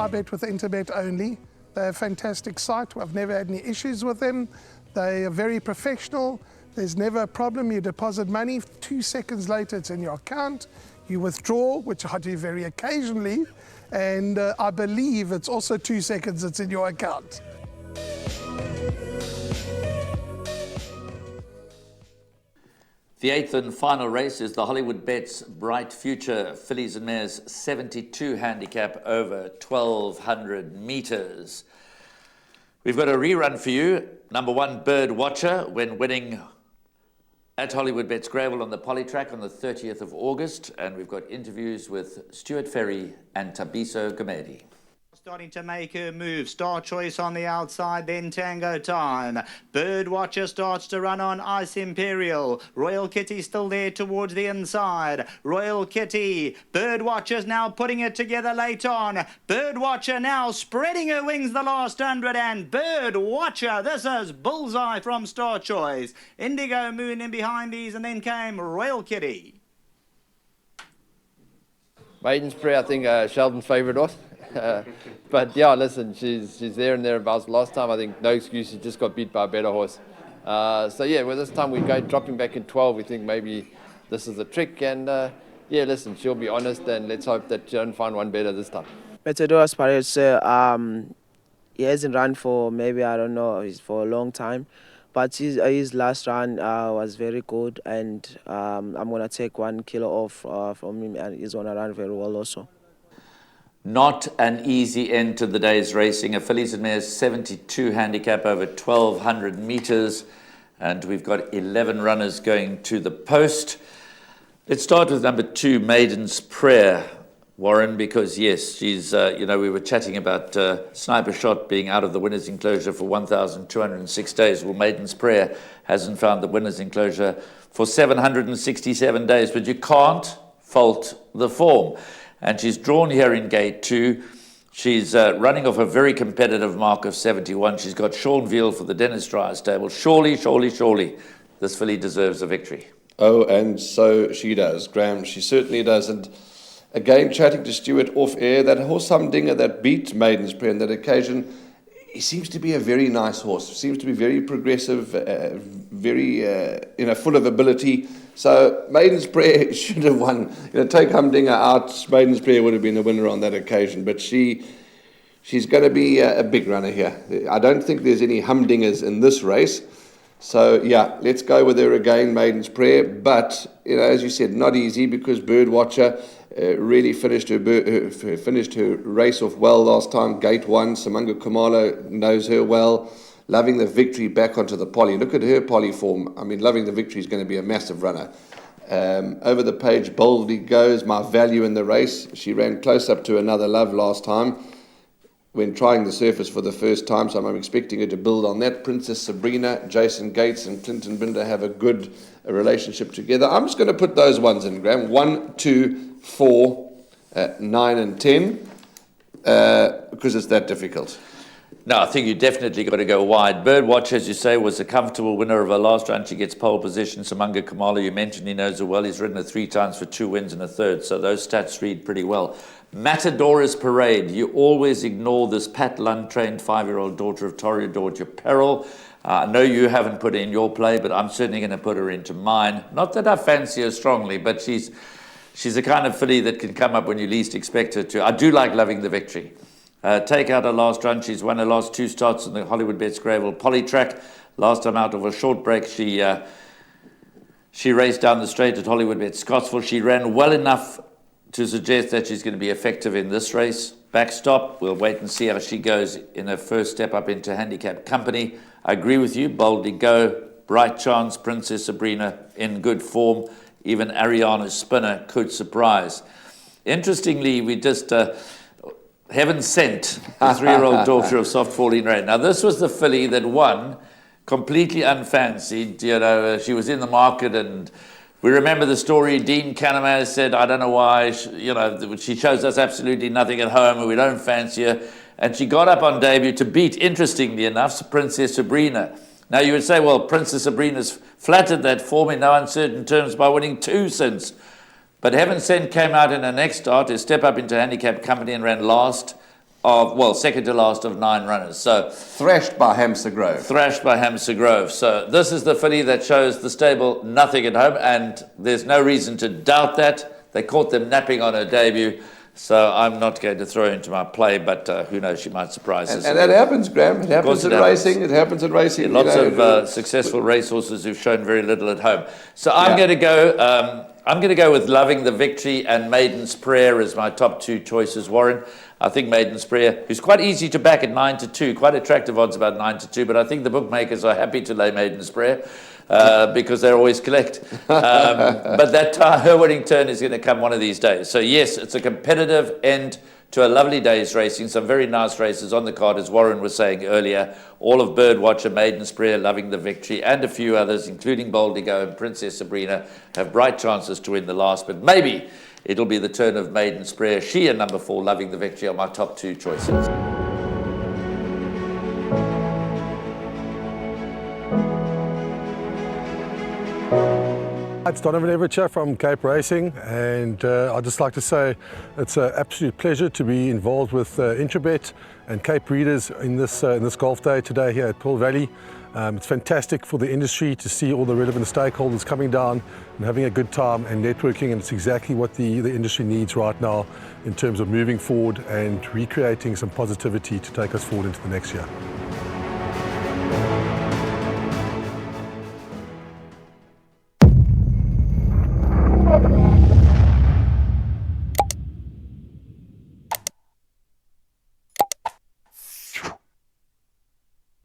I bet with Interbet only. They're a fantastic site. I've never had any issues with them. They are very professional. There's never a problem. You deposit money, 2 seconds later it's in your account. You withdraw, which I do very occasionally, and I believe it's also 2 seconds it's in your account. The 8th and final race is the Hollywood Bets Bright Future Fillies and Mares 72 handicap over 1,200 meters. We've got a rerun for you. Number 1, Bird Watcher, when winning at Hollywood Bets Gravel on the Polytrack on the 30th of August. And we've got interviews with Stuart Ferry and Tabiso Gamedi. Starting to make her move. Star Choice on the outside, then Tango Time. Bird Watcher starts to run on Ice Imperial. Royal Kitty still there towards the inside. Royal Kitty. Bird Watcher's now putting it together late on. Bird Watcher now spreading her wings the last 100, and Bird Watcher, this is Bullseye from Star Choice. Indigo Moon in behind these, and then came Royal Kitty. Maiden's Prayer, I think Sheldon's favourite was. But yeah, listen, she's there and thereabouts. Last time, I think, no excuse, she just got beat by a better horse. So yeah, well, this time we go dropping back in 12. We think maybe this is a trick, and yeah, listen, she'll be honest, and let's hope that she don't find one better this time. Metador's Paris, he hasn't run for maybe, I don't know, he's for a long time. But his last run was very good, and I'm going to take 1 kilo off from him, and he's going to run very well also. Not an easy end to the day's racing. A Fillies and Mares 72 handicap over 1,200 meters. And we've got 11 runners going to the post. Let's start with number 2, Maiden's Prayer, Warren, because yes, she's, we were chatting about Sniper Shot being out of the winner's enclosure for 1,206 days. Well, Maiden's Prayer hasn't found the winner's enclosure for 767 days, but you can't fault the form. And she's drawn here in gate 2. She's running off a very competitive mark of 71. She's got Sean Veal for the Dennis Dryer stable. Surely, this filly deserves a victory. Oh, and so she does, Graham. She certainly does. And again, chatting to Stuart off air, that horse Humdinger that beat Maiden's Prayer on that occasion, he seems to be a very nice horse. Seems to be very progressive, very full of ability. So Maiden's Prayer should have won. Take Humdinger out, Maiden's Prayer would have been the winner on that occasion. But she's going to be a big runner here. I don't think there's any Humdingers in this race. So yeah, let's go with her again, Maiden's Prayer. But as you said, not easy, because Bird Watcher really finished her race off well last time. Gate 1, Simanga Kumalo knows her well. Loving the Victory back onto the poly. Look at her poly form. I mean, Loving the Victory is going to be a massive runner. Over the page, Boldly Goes, my value in the race. She ran close up to Another Love last time when trying the surface for the first time, so I'm expecting her to build on that. Princess Sabrina, Jason Gates and Clinton Binder have a good relationship together. I'm just going to put those ones in, Graham. 1, 2, 4, 9 and 10, because it's that difficult. No, I think you definitely got to go wide. Bird Watch, as you say, was a comfortable winner of her last run. She gets pole position. Simanga Kumalo, you mentioned, he knows her well. He's ridden her 3 times for 2 wins and a third, so those stats read pretty well. Matadora's Parade. You always ignore this Pat Lund-trained 5-year-old daughter of Toreador Peril. I know you haven't put her in your play, but I'm certainly going to put her into mine. Not that I fancy her strongly, but she's the kind of filly that can come up when you least expect her to. I do like Loving the Victory. Take out her last run. She's won her last 2 starts in the Hollywood Bets Gravel Polytrack. Last time out of a short break, she raced down the straight at Hollywood Bets Scottsville. She ran well enough to suggest that she's going to be effective in this race. Backstop, we'll wait and see how she goes in her first step up into handicap company. I agree with you. Boldly Go, Bright Chance, Princess Sabrina in good form. Even Ariana Spinner could surprise. Interestingly, we just... Heaven Sent, the 3-year-old daughter of Soft Falling Rain. Now, this was the filly that won, completely unfancied. She was in the market, and we remember the story. Dean Canamaz said, I don't know why, she shows us absolutely nothing at home, and we don't fancy her. And she got up on debut to beat, interestingly enough, Princess Sabrina. Now, you would say, well, Princess Sabrina's flattered that form in no uncertain terms by winning 2 since. But Heaven Sent came out in her next start to step up into handicap company and ran last. second to last of 9 runners. So Thrashed by Hampshire Grove. thrashed by Hampshire Grove. So this is the filly that shows the stable nothing at home, and there's no reason to doubt that. They caught them napping on her debut, so I'm not going to throw her into my play, but who knows, she might surprise us. And that happens, Graham. It happens in racing. It happens in racing. Lots of successful racehorses who've shown very little at home. So I'm going to go. I'm going to go with Loving the Victory and Maiden's Prayer as my top 2 choices, Warren. I think Maiden's Prayer, who's quite easy to back at 9-2, quite attractive odds about 9-2, but I think the bookmakers are happy to lay Maiden's Prayer because they're always collect. But that her winning turn is going to come one of these days. So yes, it's a competitive end to a lovely day's racing. Some very nice races on the card, as Warren was saying earlier. All of Birdwatcher, Maiden's Prayer, Loving the Victory, and a few others, including Boldigo and Princess Sabrina, have bright chances to win the last. But maybe it'll be the turn of Maiden's Prayer. She and number 4, Loving the Victory, are my top 2 choices. It's Donovan Everett from Cape Racing, and I'd just like to say it's an absolute pleasure to be involved with Interbet and Cape Breeders in this golf day today here at Pearl Valley. It's fantastic for the industry to see all the relevant stakeholders coming down and having a good time and networking, and it's exactly what the industry needs right now in terms of moving forward and recreating some positivity to take us forward into the next year.